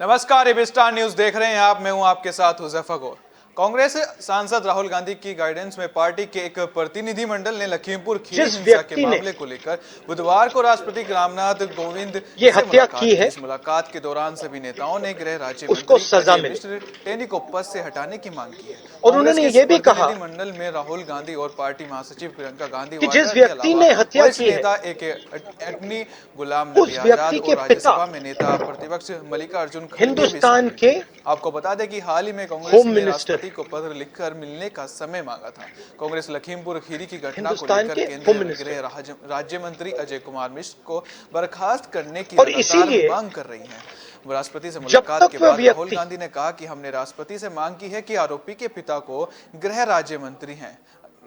नमस्कार, AB star news देख रहे हैं आप। मैं हूं आपके साथ हुज़ैफा गौर। कांग्रेस सांसद राहुल गांधी की गाइडेंस में पार्टी के एक प्रतिनिधिमंडल ने लखीमपुर खीरी हिंसा के मामले को लेकर बुधवार को राष्ट्रपति रामनाथ कोविंद से मुलाकात की। इस मुलाकात के दौरान सभी नेताओं ने गृह राज्य मंत्री अजय मिश्र टेनी को पद से हटाने की मांग की है। और उन्होंने ये भी कहा प्रतिनिधिमंडल में राहुल गांधी और पार्टी महासचिव प्रियंका गांधी कि जिस व्यक्ति ने हत्या की है, नेता एटर्नी गुलाम नबी आजाद और राज्यसभा में नेता प्रतिपक्ष मल्लिकार्जुन हिंदुस्तान के आपको बता दें कि हाल ही में कांग्रेस ने राष्ट्रपति को पत्र लिखकर मिलने का समय मांगा था। कांग्रेस लखीमपुर खीरी की घटना को लेकर केंद्रीय गृह राज्य मंत्री अजय कुमार मिश्र को बर्खास्त करने की लगातार मांग कर रही है। राष्ट्रपति से मुलाकात के बाद राहुल गांधी ने कहा कि हमने राष्ट्रपति से मांग की है कि आरोपी के पिता को गृह राज्य मंत्री हैं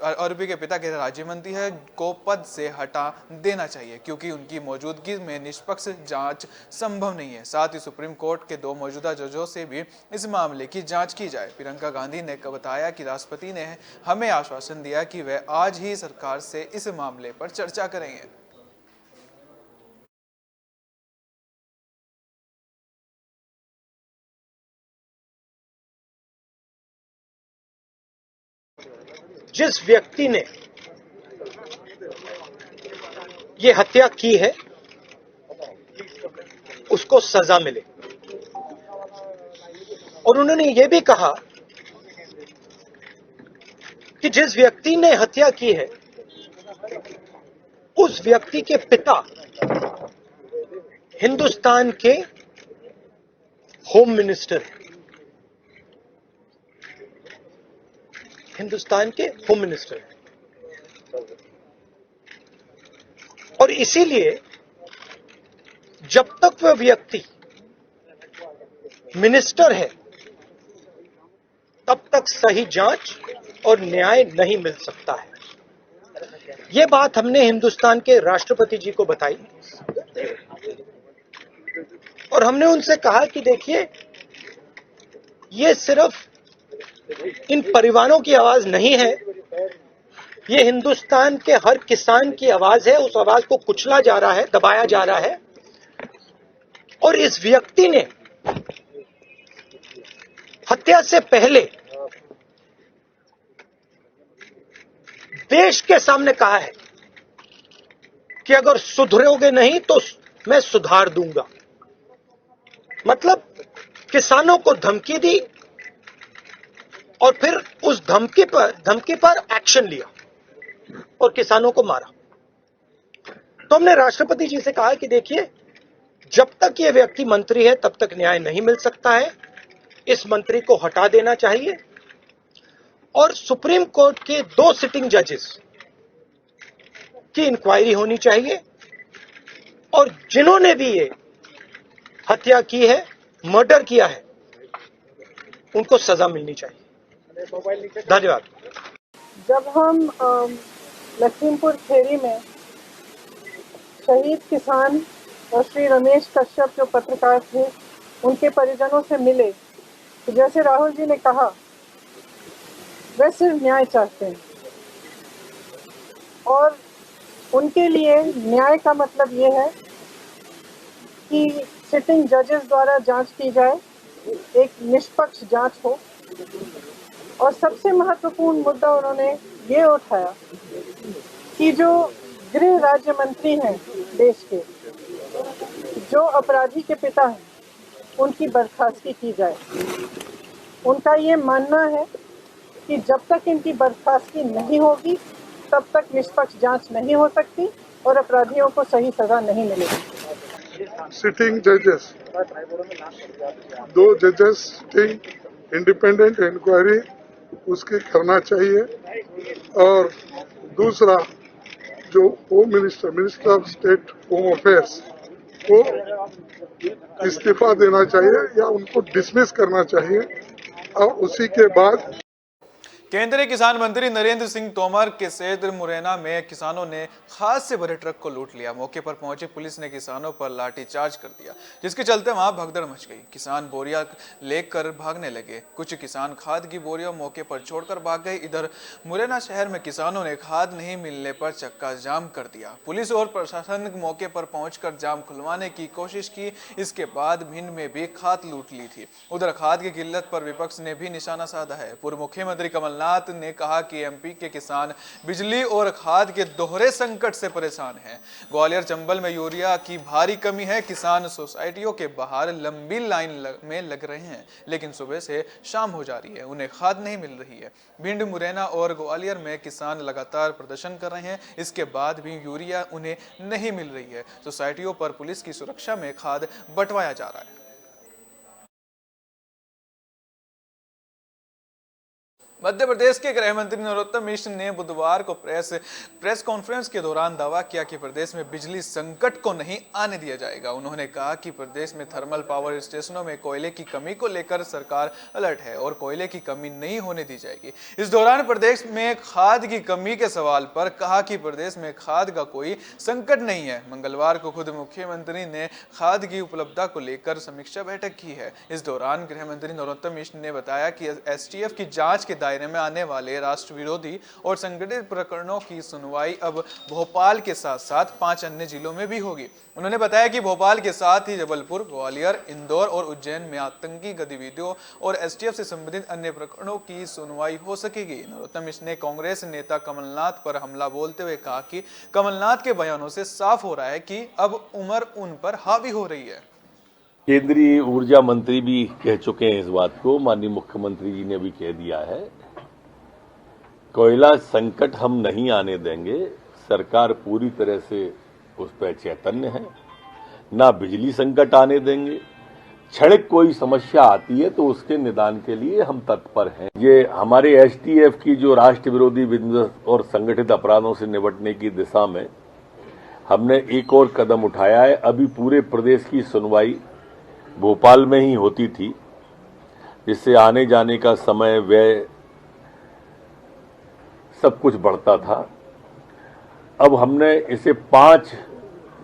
आरोपी के पिता गृह राज्य मंत्री है को पद से हटा देना चाहिए क्योंकि उनकी मौजूदगी में निष्पक्ष जांच संभव नहीं है। साथ ही सुप्रीम कोर्ट के 2 मौजूदा जजों से भी इस मामले की जांच की जाए। प्रियंका गांधी ने बताया कि राष्ट्रपति ने हमें आश्वासन दिया कि वे आज ही सरकार से इस मामले पर चर्चा करेंगे। जिस व्यक्ति ने ये हत्या की है उसको सजा मिले। और उन्होंने ये भी कहा कि जिस व्यक्ति ने हत्या की है उस व्यक्ति के पिता हिंदुस्तान के होम मिनिस्टर हैं। हिंदुस्तान के होम मिनिस्टर हैं। और इसीलिए जब तक वह व्यक्ति मिनिस्टर है तब तक सही जांच और न्याय नहीं मिल सकता है। यह बात हमने हिंदुस्तान के राष्ट्रपति जी को बताई और हमने उनसे कहा कि देखिए, यह सिर्फ इन परिवारों की आवाज नहीं है, ये हिंदुस्तान के हर किसान की आवाज है। उस आवाज को कुचला जा रहा है, दबाया जा रहा है। और इस व्यक्ति ने हत्या से पहले देश के सामने कहा है कि अगर सुधरोगे नहीं तो मैं सुधार दूंगा। मतलब किसानों को धमकी दी और फिर उस धमकी पर एक्शन लिया और किसानों को मारा। तो हमने राष्ट्रपति जी से कहा कि देखिए, जब तक ये व्यक्ति मंत्री है तब तक न्याय नहीं मिल सकता है। इस मंत्री को हटा देना चाहिए और सुप्रीम कोर्ट के 2 सिटिंग जजेस की इंक्वायरी होनी चाहिए और जिन्होंने भी ये हत्या की है, मर्डर किया है, उनको सजा मिलनी चाहिए। धन्यवाद। जब हम लखीमपुर खीरी में शहीद किसान और श्री रमेश कश्यप जो पत्रकार थे उनके परिजनों से मिले तो जैसे राहुल जी ने कहा, वे सिर्फ न्याय चाहते हैं और उनके लिए न्याय का मतलब ये है कि सिटिंग जजेस द्वारा जांच की जाए, एक निष्पक्ष जांच हो। और सबसे महत्वपूर्ण मुद्दा उन्होंने ये उठाया कि जो गृह राज्य मंत्री हैं देश के, जो अपराधी के पिता हैं, उनकी बर्खास्तगी की जाए। उनका ये मानना है कि जब तक इनकी बर्खास्तगी नहीं होगी तब तक निष्पक्ष जांच नहीं हो सकती और अपराधियों को सही सजा नहीं मिलेगी। सिटिंग जजेस, 2 जजेस सिटिंग इंडिपेंडेंट इंक्वायरी उसकी करना चाहिए। और दूसरा, जो home minister of state home affairs को इस्तीफा देना चाहिए या उनको डिसमिस करना चाहिए। और उसी के बाद केंद्रीय किसान मंत्री नरेंद्र सिंह तोमर के क्षेत्र मुरैना में किसानों ने खाद से भरे ट्रक को लूट लिया। मौके पर पहुंची पुलिस ने किसानों पर लाठीचार्ज कर दिया, जिसके चलते वहां भगदड़ मच गई। किसान बोरियां लेकर भागने लगे। कुछ किसान खाद की बोरियां मौके पर छोड़कर भाग गए। इधर मुरैना शहर में किसानों ने खाद नहीं मिलने पर चक्का जाम कर दिया। पुलिस और प्रशासन मौके पर पहुंचकर जाम खुलवाने की कोशिश की। इसके बाद भिंड में भी खाद लूट ली थी। उधर खाद की किल्लत पर विपक्ष ने भी निशाना साधा है। पूर्व मुख्यमंत्री कमलनाथ ने कहा कि एमपी के किसान बिजली और खाद के दोहरे संकट से परेशान हैं। ग्वालियर चंबल में यूरिया की भारी कमी है। किसान सोसाइटियों के बाहर लंबी लाइन में लग रहे हैं, लेकिन सुबह से शाम हो जा रही है, उन्हें खाद नहीं मिल रही है। भिंड, मुरैना और ग्वालियर में किसान लगातार प्रदर्शन कर रहे हैं। इसके बाद भी यूरिया उन्हें नहीं मिल रही है। सोसाइटियों पर पुलिस की सुरक्षा में खाद बंटवाया जा रहा है। मध्य प्रदेश के गृह मंत्री नरोत्तम मिश्र ने बुधवार को प्रेस कॉन्फ्रेंस के दौरान दावा किया कि प्रदेश में बिजली संकट को नहीं आने दिया जाएगा। उन्होंने कहा कि प्रदेश में थर्मल पावर स्टेशनों में कोयले की कमी को लेकर सरकार अलर्ट है और कोयले की कमी नहीं होने दी जाएगी। इस दौरान प्रदेश में खाद की कमी के सवाल पर कहा कि प्रदेश में खाद का कोई संकट नहीं है। मंगलवार को खुद मुख्यमंत्री ने खाद की उपलब्धता को लेकर समीक्षा बैठक की है। इस दौरान गृह मंत्री नरोत्तम मिश्र ने बताया कि एसटीएफ की जांच के दायरे में आने वाले राष्ट्र विरोधी और संगठित प्रकरणों की सुनवाई अब भोपाल के साथ साथ 5 अन्य जिलों में भी होगी। उन्होंने बताया कि भोपाल के साथ ही जबलपुर, ग्वालियर, इंदौर और उज्जैन में आतंकी गतिविधियों और एसटीएफ से संबंधित अन्य प्रकरणों की सुनवाई हो सकेगी। नरोत्तम मिश्र ने कांग्रेस नेता कमलनाथ पर हमला बोलते हुए कहा कि कमलनाथ के बयानों से साफ हो रहा है कि अब उम्र उन पर हावी हो रही है। केंद्रीय ऊर्जा मंत्री भी कह चुके हैं इस बात को, माननीय मुख्यमंत्री जी ने भी कह दिया है। कोयला संकट हम नहीं आने देंगे। सरकार पूरी तरह से उस पर चैतन्य है। ना बिजली संकट आने देंगे। क्षणिक कोई समस्या आती है तो उसके निदान के लिए हम तत्पर हैं। ये हमारे एसटीएफ की जो राष्ट्र विरोधी विध्वंस और संगठित अपराधों से निपटने की दिशा में हमने एक और कदम उठाया है। अभी पूरे प्रदेश की सुनवाई भोपाल में ही होती थी, जिससे आने जाने का समय, व्यय सब कुछ बढ़ता था। अब हमने इसे 5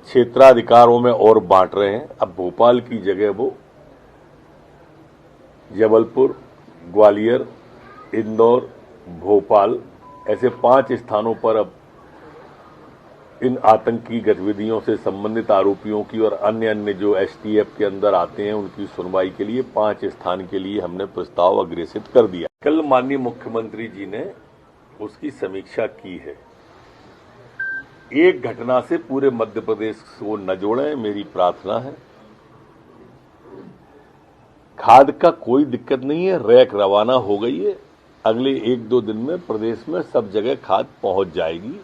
क्षेत्राधिकारों में और बांट रहे हैं। अब भोपाल की जगह वो जबलपुर, ग्वालियर, इंदौर, भोपाल ऐसे 5 स्थानों पर अब इन आतंकी गतिविधियों से संबंधित आरोपियों की और अन्य जो एसटीएफ के अंदर आते हैं उनकी सुनवाई के लिए 5 स्थान के लिए हमने प्रस्ताव अग्रेसित कर दिया। कल माननीय मुख्यमंत्री जी ने उसकी समीक्षा की है। एक घटना से पूरे मध्य प्रदेश को न जोड़ें, मेरी प्रार्थना है। खाद का कोई दिक्कत नहीं है। रैक रवाना हो गई है। अगले 1-2 दिन में प्रदेश में सब जगह खाद पहुंच जाएगी।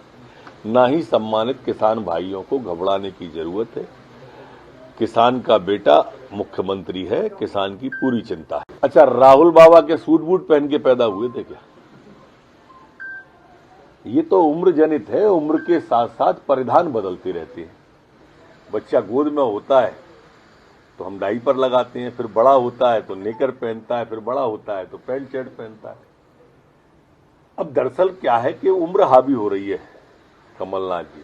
ना ही सम्मानित किसान भाइयों को घबराने की जरूरत है। किसान का बेटा मुख्यमंत्री है, किसान की पूरी चिंता है। अच्छा, राहुल बाबा के सूट बूट पहन के पैदा हुए थे क्या? ये तो उम्र जनित है। उम्र के साथ साथ परिधान बदलती रहती है। बच्चा गोद में होता है तो हम डायपर लगाते हैं, फिर बड़ा होता है तो नेकर पहनता है, फिर बड़ा होता है तो पैंट शर्ट पहनता है। अब दरअसल क्या है कि उम्र हावी हो रही है कमलनाथ जी,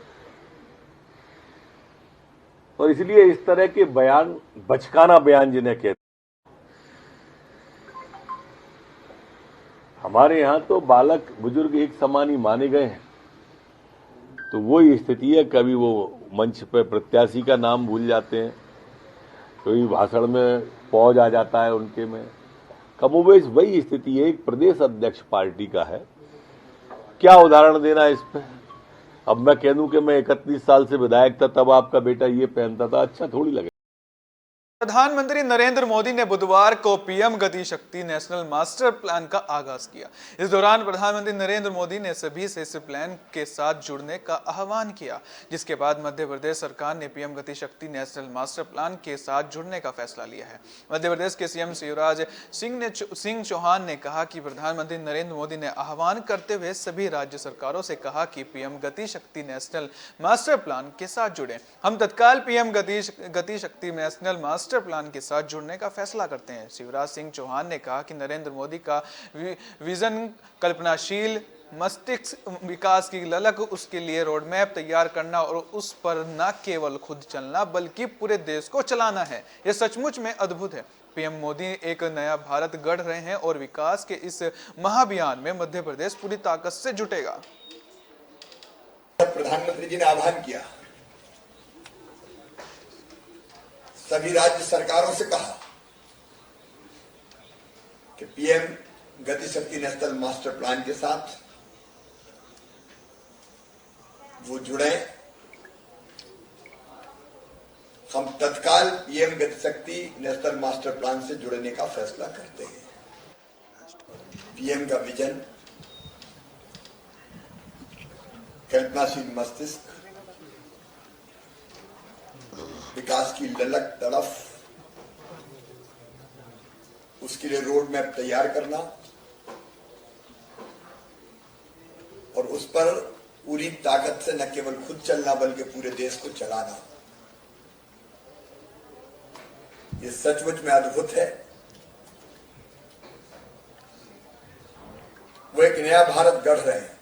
और इसलिए इस तरह के बयान, बचकाना बयान जिन्हें कहते हैं। हमारे यहां तो बालक बुजुर्ग एक समान ही माने गए हैं। तो वही स्थिति है। कभी वो मंच पर प्रत्याशी का नाम भूल जाते हैं, कोई भाषण में पौज आ जाता है उनके में। कमोबेश वही स्थिति है। एक प्रदेश अध्यक्ष पार्टी का है। क्या उदाहरण देना इस पे? अब मैं कह दूं कि मैं 31 साल से विधायक था, तब आपका बेटा ये पहनता था, अच्छा थोड़ी लगे। प्रधानमंत्री नरेंद्र मोदी ने बुधवार को पीएम गति शक्ति नेशनल मास्टर प्लान का आगाज किया। इस दौरान प्रधानमंत्री नरेंद्र मोदी ने सभी से इस प्लान के साथ जुड़ने का आह्वान किया, जिसके बाद मध्य प्रदेश सरकार ने पीएम गति शक्ति नेशनल मास्टर प्लान के साथ जुड़ने का फैसला लिया है। मध्य प्रदेश के सीएम शिवराज सिंह चौहान ने कहा कि प्रधानमंत्री नरेंद्र मोदी ने आह्वान करते हुए सभी राज्य सरकारों से कहा कि पीएम गति शक्ति नेशनल मास्टर प्लान के साथ जुड़े। हम तत्काल पीएम गति शक्ति नेशनल मास्टर मास्टर प्लान के साथ जुड़ने का फैसला करते हैं। शिवराज सिंह चौहान ने कहा कि नरेंद्र मोदी का विजन कल्पनाशील मस्तिष्क विकास की ललक, उसके लिए रोड मैप तैयार करना और उस पर न केवल खुद चलना बल्कि पूरे देश को चलाना है। यह सचमुच में अद्भुत है। पीएम मोदी एक नया भारत गढ़ रहे हैं और विकास के इस महाअभियान में मध्य प्रदेश पूरी ताकत से जुटेगा। प्रधानमंत्री जी ने आह्वान किया, सभी राज्य सरकारों से कहा कि पीएम गति शक्ति नेशनल मास्टर प्लान के साथ वो जुड़े। हम तत्काल पीएम गति शक्ति नेशनल मास्टर प्लान से जुड़ने का फैसला करते हैं। पीएम का विजन कल्पनाशील मस्तिष्क, विकास की ललक तड़फ, उसके लिए रोड मैप तैयार करना और उस पर पूरी ताकत से न केवल खुद चलना बल्कि पूरे देश को चलाना, ये सचमुच में अद्भुत है। वो एक नया भारत गढ़ रहे हैं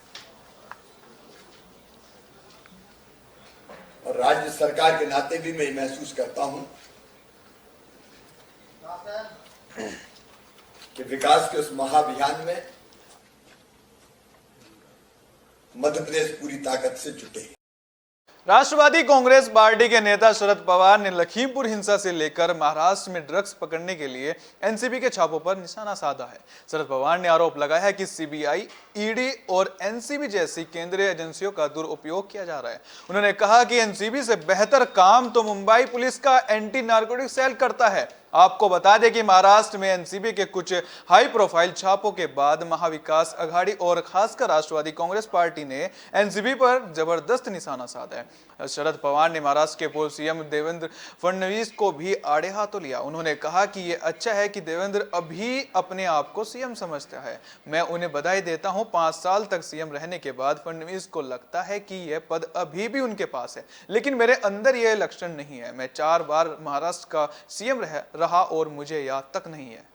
और राज्य सरकार के नाते भी मैं महसूस करता हूं कि विकास के उस महाअभियान में मध्य प्रदेश पूरी ताकत से जुटे। राष्ट्रवादी कांग्रेस पार्टी के नेता शरद पवार ने लखीमपुर हिंसा से लेकर महाराष्ट्र में ड्रग्स पकड़ने के लिए एनसीबी के छापों पर निशाना साधा है। शरद पवार ने आरोप लगाया है कि सीबीआई, ईडी और एनसीबी जैसी केंद्रीय एजेंसियों का दुरुपयोग किया जा रहा है। उन्होंने कहा कि एनसीबी से बेहतर काम तो मुंबई पुलिस का एंटी नारकोटिक सेल करता है। आपको बता दें कि महाराष्ट्र में एनसीबी के कुछ हाई प्रोफाइल छापों के बाद महाविकास अघाड़ी और खासकर राष्ट्रवादी कांग्रेस पार्टी ने एनसीबी पर जबरदस्त निशाना साधा है। शरद पवार ने महाराष्ट्र के पूर्व सीएम देवेंद्र फडणवीस को भी आड़े हाथों लिया। उन्होंने कहा कि यह अच्छा है कि देवेंद्र अभी अपने आप को सीएम समझता है। मैं उन्हें बधाई देता हूं। 5 साल तक सीएम रहने के बाद फडणवीस को लगता है कि यह पद अभी भी उनके पास है, लेकिन मेरे अंदर यह लक्षण नहीं है। मैं 4 बार महाराष्ट्र का सीएम रहा और मुझे याद तक नहीं है।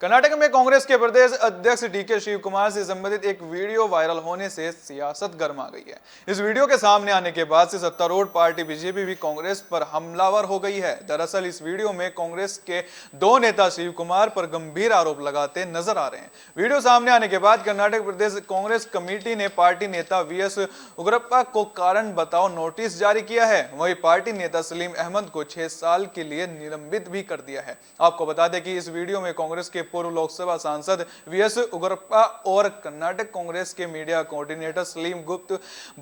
कर्नाटक में कांग्रेस के प्रदेश अध्यक्ष डीके शिव कुमार से संबंधित एक वीडियो वायरल होने से सियासत गर्मा गई है। इस वीडियो के सामने आने के बाद से सत्तारूढ़ पार्टी बीजेपी भी कांग्रेस पर हमलावर हो गई है। दरअसल इस वीडियो में कांग्रेस के 2 नेता शिव कुमार पर गंभीर आरोप लगाते नजर आ रहे हैं। वीडियो सामने आने के बाद कर्नाटक प्रदेश कांग्रेस कमेटी ने पार्टी नेता वीएस उग्रप्पा को कारण बताओ नोटिस जारी किया है। वहीं पार्टी नेता सलीम अहमद को 6 साल के लिए निलंबित भी कर दिया है। आपको बता दें कि इस वीडियो में कांग्रेस के पूर्व लोकसभा सांसद वीएस उग्रप्पा और कर्नाटक कांग्रेस के मीडिया कोऑर्डिनेटर सलीम गुप्त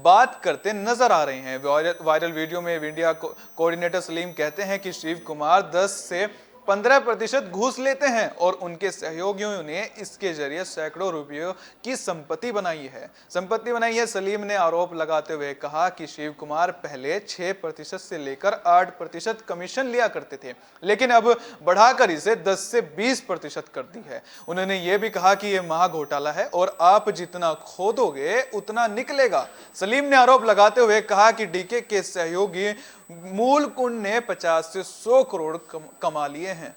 बात करते नजर आ रहे हैं। वायरल वीडियो में मीडिया कोऑर्डिनेटर सलीम कहते हैं कि शिव कुमार 10 से 15% घूस लेते हैं और उनके सहयोगियों ने इसके जरिए सैकड़ों रुपयों की संपत्ति बनाई है। सलीम ने आरोप लगाते हुए कहा कि शिव कुमार पहले 6% से लेकर 8% कमीशन लिया करते थे, लेकिन अब बढ़ाकर इसे 10 से 20% कर दी है। उन्होंने ये भी कहा कि यह महा घोटाला है और आप जितना खोदोगे उतना निकलेगा। सलीम ने आरोप लगाते हुए कहा कि डीके के सहयोगी मूल कुंड ने 50 से 100 करोड़ कमा लिए हैं।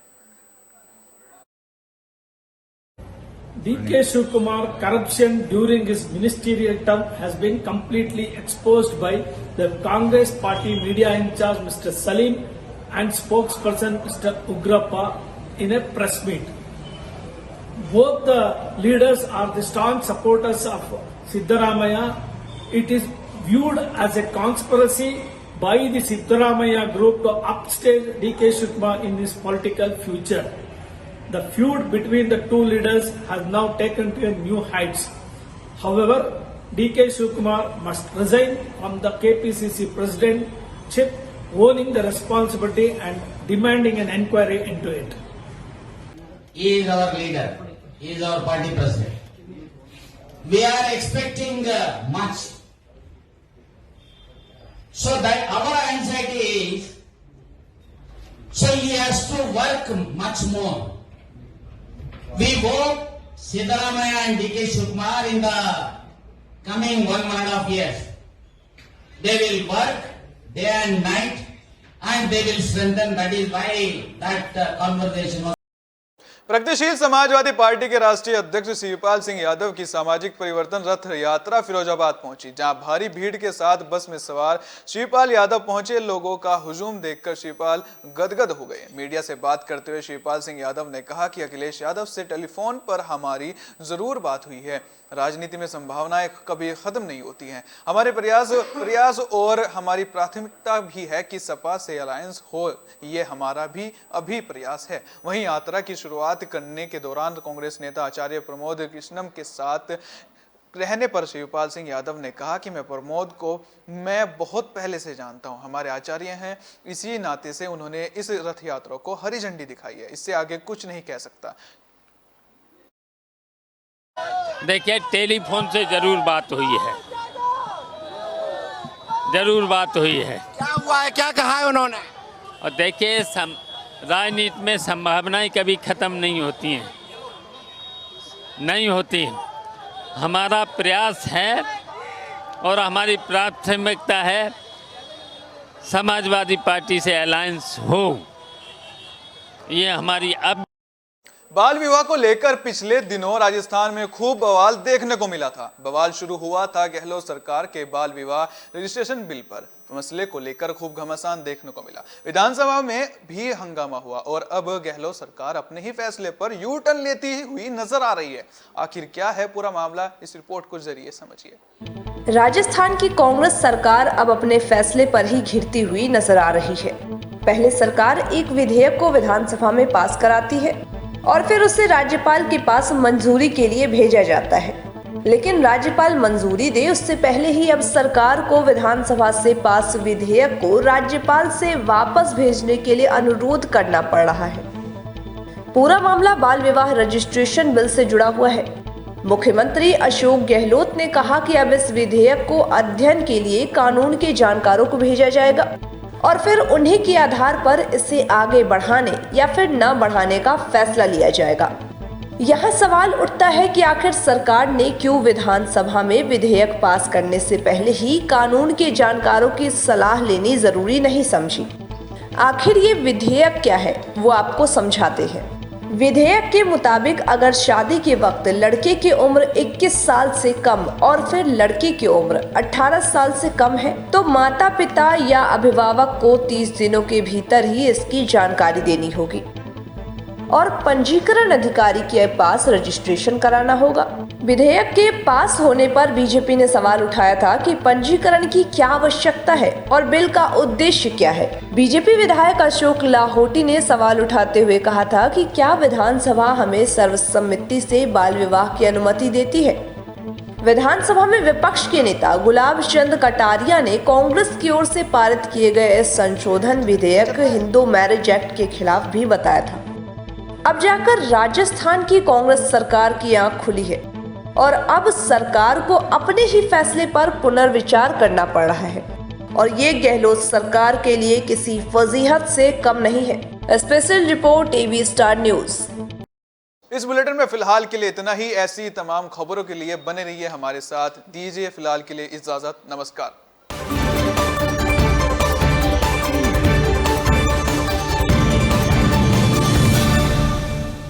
DK Shiv Kumar corruption during his ministerial term has been completely exposed by the Congress party media in charge Mr. Salim and spokesperson Mr. Ugrappa in a press meet. Both the leaders are the staunch supporters of Siddaramaiah. It is viewed as a conspiracy by the Siddaramaiah group to upstage DK Shiv Kumar in his political future. The feud between the two leaders has now taken to new heights. However, DK Shiv Kumar must resign from the KPCC presidentship, owning the responsibility and demanding an inquiry into it. He is our leader. He is our party president. We are expecting much. So that our anxiety is, so he has to work much more. We hope Siddaramaiah and DK Shiv Kumar in the coming 1.5 years, they will work day and night and they will strengthen. That is why that conversation was. प्रगतिशील Samajwadi party के राष्ट्रीय अध्यक्ष शिवपाल सिंह यादव की सामाजिक परिवर्तन रथ यात्रा फिरोजाबाद पहुंची, जहां भारी भीड़ के साथ बस में सवार शिवपाल यादव पहुंचे। लोगों का हुजूम देखकर शिवपाल गदगद हो गए। मीडिया से बात करते हुए शिवपाल सिंह यादव ने कहा कि अखिलेश यादव से टेलीफोन पर हमारी जरूर बात हुई है। राजनीति में संभावनाएं कभी खत्म नहीं होती हैं। हमारे प्रयास और हमारी प्राथमिकता भी है कि सपा से अलायंस हो, ये हमारा भी अभी प्रयास है। वहीं यात्रा की शुरुआत करने के दौरान कांग्रेस नेता आचार्य प्रमोद कृष्णम के साथ रहने पर शिवपाल सिंह यादव ने कहा कि मैं प्रमोद को बहुत पहले से जानता हूं, हमारे आचार्य हैं, इसी नाते से उन्होंने इस रथ यात्रा को हरी झंडी दिखाई है, इससे आगे कुछ नहीं कह सकता। देखिए, टेलीफोन से जरूर बात हुई है, जरूर बात हुई है। क्या हुआ है, क्या कहा है उन्होंने? और देखिए, राजनीति में संभावनाएं कभी खत्म नहीं होती हैं, नहीं होती हैं। हमारा प्रयास है और हमारी प्राथमिकता है समाजवादी पार्टी से अलायंस हो, ये हमारी अब। बाल विवाह को लेकर पिछले दिनों राजस्थान में खूब बवाल देखने को मिला था। बवाल शुरू हुआ था गहलोत सरकार के बाल विवाह रजिस्ट्रेशन बिल पर। मसले को लेकर खूब घमासान देखने को मिला। विधानसभा में भी हंगामा हुआ और अब गहलोत सरकार अपने ही फैसले पर यू टर्न लेती हुई नजर आ रही है। आखिर क्या है पूरा मामला, इस रिपोर्ट को जरिए समझिए। राजस्थान की कांग्रेस सरकार अब अपने फैसले पर ही घिरती हुई नजर आ रही है। पहले सरकार एक विधेयक को विधानसभा में पास कराती है और फिर उसे राज्यपाल के पास मंजूरी के लिए भेजा जाता है, लेकिन राज्यपाल मंजूरी दे उससे पहले ही अब सरकार को विधानसभा से पास विधेयक को राज्यपाल से वापस भेजने के लिए अनुरोध करना पड़ रहा है। पूरा मामला बाल विवाह रजिस्ट्रेशन बिल से जुड़ा हुआ है। मुख्यमंत्री अशोक गहलोत ने कहा कि अब इस विधेयक को अध्ययन के लिए कानून के जानकारों को भेजा जाएगा और फिर उन्हीं के आधार पर इसे आगे बढ़ाने या फिर न बढ़ाने का फैसला लिया जाएगा। यहाँ सवाल उठता है कि आखिर सरकार ने क्यों विधानसभा में विधेयक पास करने से पहले ही कानून के जानकारों की सलाह लेनी जरूरी नहीं समझी। आखिर ये विधेयक क्या है वो आपको समझाते हैं। विधेयक के मुताबिक अगर शादी के वक्त लड़के की उम्र 21 साल से कम और फिर लड़की की उम्र 18 साल से कम है तो माता पिता या अभिभावक को 30 दिनों के भीतर ही इसकी जानकारी देनी होगी और पंजीकरण अधिकारी के पास रजिस्ट्रेशन कराना होगा। विधेयक के पास होने पर बीजेपी ने सवाल उठाया था कि पंजीकरण की क्या आवश्यकता है और बिल का उद्देश्य क्या है। बीजेपी विधायक अशोक लाहोटी ने सवाल उठाते हुए कहा था कि क्या विधानसभा हमें सर्वसम्मति से बाल विवाह की अनुमति देती है। विधानसभा में विपक्ष के नेता गुलाब चंद कटारिया ने कांग्रेस की ओर से पारित किए गए इस संशोधन विधेयक हिंदू मैरिज एक्ट के खिलाफ भी बताया था। अब जाकर राजस्थान की कांग्रेस सरकार की आंख खुली है और अब सरकार को अपने ही फैसले पर पुनर्विचार करना पड़ रहा है और ये गहलोत सरकार के लिए किसी फजीहत से कम नहीं है। Special report TV star news. इस बुलेटिन में फिलहाल के लिए इतना ही। ऐसी तमाम खबरों के लिए बने रहिए हमारे साथ। दीजिए फिलहाल के लिए इजाजत। नमस्कार।